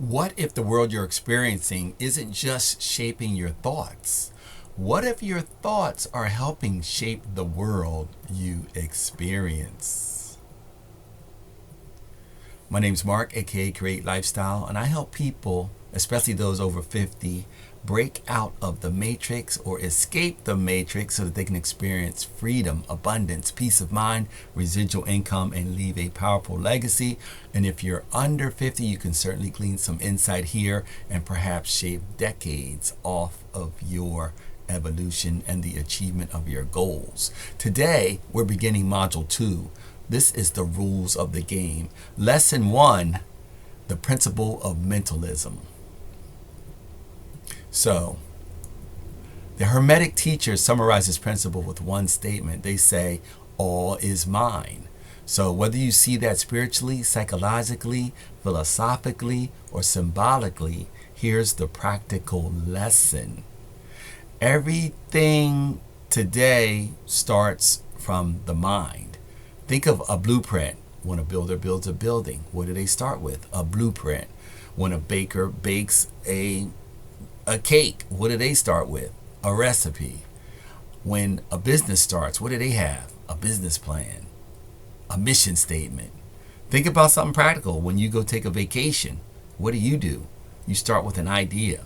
What if the world you're experiencing isn't just shaping your thoughts? What if your thoughts are helping shape the world you experience? My name's Mark, aka Create Lifestyle, and I help people, especially those over 50, break out of the matrix or escape the matrix so that they can experience freedom, abundance, peace of mind, residual income, and leave a powerful legacy. And if you're under 50, you can certainly glean some insight here and perhaps shave decades off of your evolution and the achievement of your goals. Today, we're beginning Module 2. This is the rules of the game. Lesson 1, the principle of mentalism. So, the Hermetic teacher summarizes this principle with one statement. They say, all is mine. So whether you see that spiritually, psychologically, philosophically, or symbolically, here's the practical lesson. Everything today starts from the mind. Think of a blueprint. When a builder builds a building, what do they start with? A blueprint. When a baker bakes a cake, what do they start with? A recipe. When a business starts, what do they have? A business plan, a mission statement. Think about something practical. When you go take a vacation, what do? You start with an idea.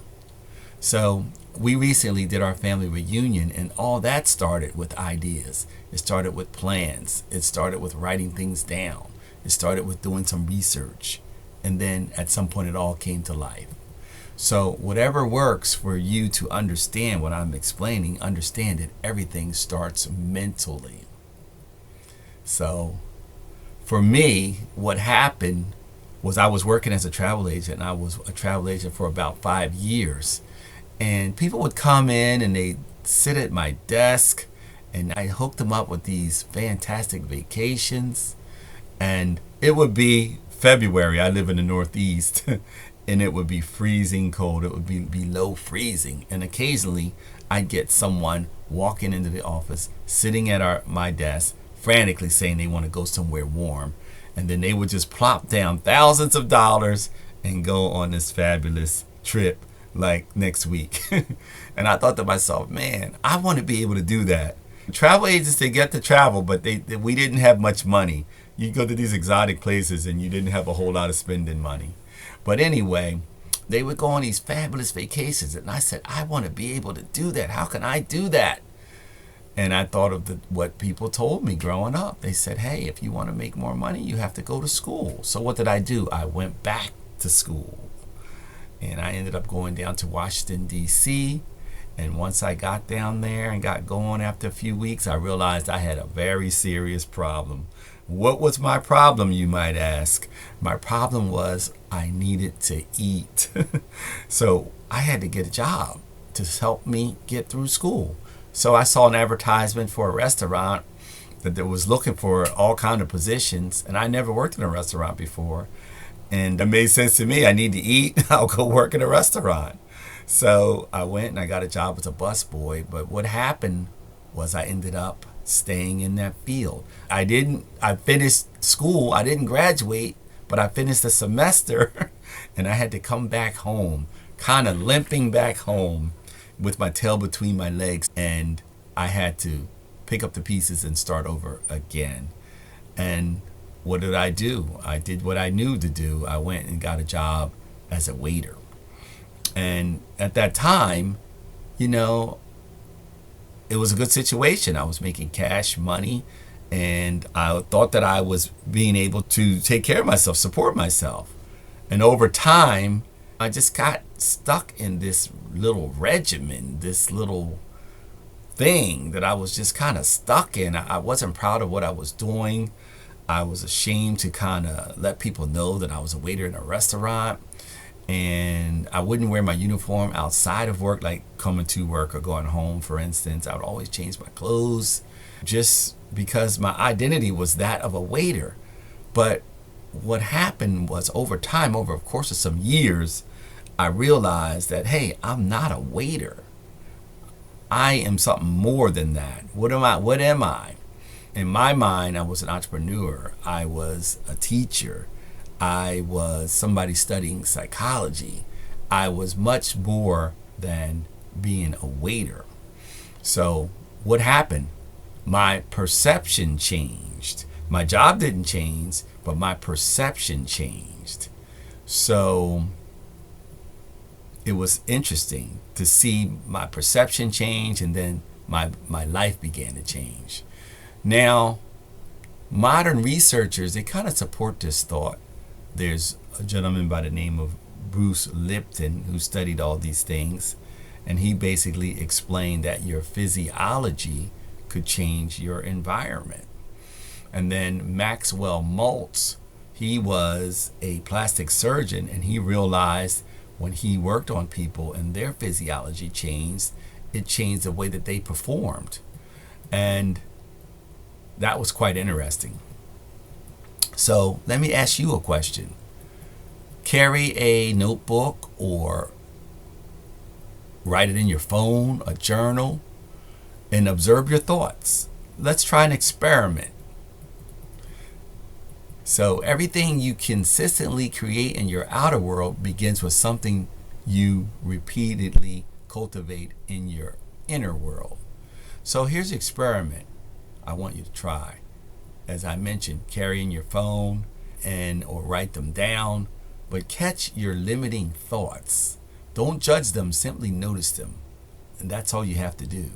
So we recently did our family reunion, and all that started with ideas. It started with plans. It started with writing things down. It started with doing some research. And then at some point it all came to life. So whatever works for you to understand what I'm explaining, understand that everything starts mentally. So for me, what happened was I was working as a travel agent, and I was a travel agent for about 5 years. And people would come in and they'd sit at my desk, and I hooked them up with these fantastic vacations. And it would be February. I live in the Northeast. And it would be freezing cold. It would be below freezing. And occasionally I'd get someone walking into the office, sitting at my desk, frantically saying they want to go somewhere warm. And then they would just plop down thousands of dollars and go on this fabulous trip like next week. And I thought to myself, man, I want to be able to do that. Travel agents, they get to travel, but we didn't have much money. You go to these exotic places and you didn't have a whole lot of spending money. But anyway, they would go on these fabulous vacations. And I said, I want to be able to do that. How can I do that? And I thought of what people told me growing up. They said, hey, if you want to make more money, you have to go to school. So what did I do? I went back to school. And I ended up going down to Washington, D.C. And once I got down there and got going after a few weeks, I realized I had a very serious problem. What was my problem, you might ask? My problem was I needed to eat. So I had to get a job to help me get through school. So I saw an advertisement for a restaurant that was looking for all kinds of positions. And I never worked in a restaurant before. And it made sense to me. I need to eat. I'll go work in a restaurant. So I went and I got a job as a busboy. But what happened was I ended up staying in that field. I finished school. I didn't graduate, but I finished the semester and I had to come back home, kind of limping back home with my tail between my legs. And I had to pick up the pieces and start over again. And what did I do? I did what I knew to do. I went and got a job as a waiter. And at that time, it was a good situation. I was making cash money, and I thought that I was being able to take care of myself, support myself. And over time, I just got stuck in this little regimen, this little thing that I was just kind of stuck in. I wasn't proud of what I was doing. I was ashamed to kind of let people know that I was a waiter in a restaurant. And I wouldn't wear my uniform outside of work, like coming to work or going home, for instance. I would always change my clothes just because my identity was that of a waiter. But what happened was over time, over the course of some years, I realized that, hey, I'm not a waiter. I am something more than that. What am I? In my mind, I was an entrepreneur. I was a teacher. I was somebody studying psychology. I was much more than being a waiter. So what happened? My perception changed. My job didn't change, but my perception changed. So it was interesting to see my perception change, and then my life began to change. Now, modern researchers, they kind of support this thought. There's a gentleman by the name of Bruce Lipton who studied all these things, and he basically explained that your physiology could change your environment. And then Maxwell Maltz, he was a plastic surgeon, and he realized when he worked on people and their physiology changed, it changed the way that they performed. And that was quite interesting. So let me ask you a question. Carry a notebook or write it in your phone, a journal, and observe your thoughts. Let's try an experiment. So everything you consistently create in your outer world begins with something you repeatedly cultivate in your inner world. So here's the experiment I want you to try. As I mentioned, carry in your phone or write them down, but catch your limiting thoughts. Don't judge them, simply notice them. And that's all you have to do.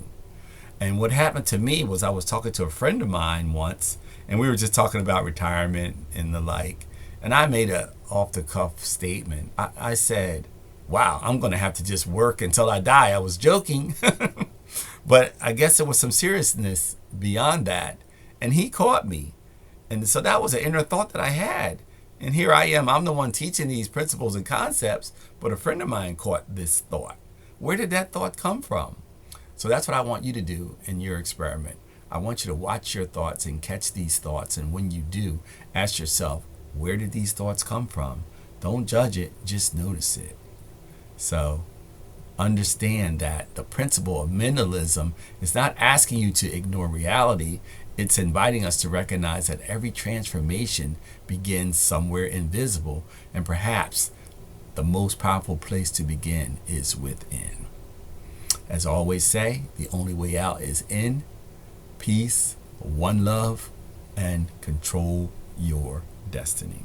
And what happened to me was I was talking to a friend of mine once, and we were just talking about retirement and the like. And I made a off-the-cuff statement. I said, wow, I'm going to have to just work until I die. I was joking. But I guess there was some seriousness beyond that. And he caught me. And so that was an inner thought that I had. And here I am. I'm the one teaching these principles and concepts, but a friend of mine caught this thought. Where did that thought come from? So that's what I want you to do in your experiment. I want you to watch your thoughts and catch these thoughts. And when you do, ask yourself, where did these thoughts come from? Don't judge it, just notice it. So understand that the principle of mentalism is not asking you to ignore reality. It's inviting us to recognize that every transformation begins somewhere invisible, and perhaps the most powerful place to begin is within. As I always say, the only way out is in. Peace, one love, and control your destiny.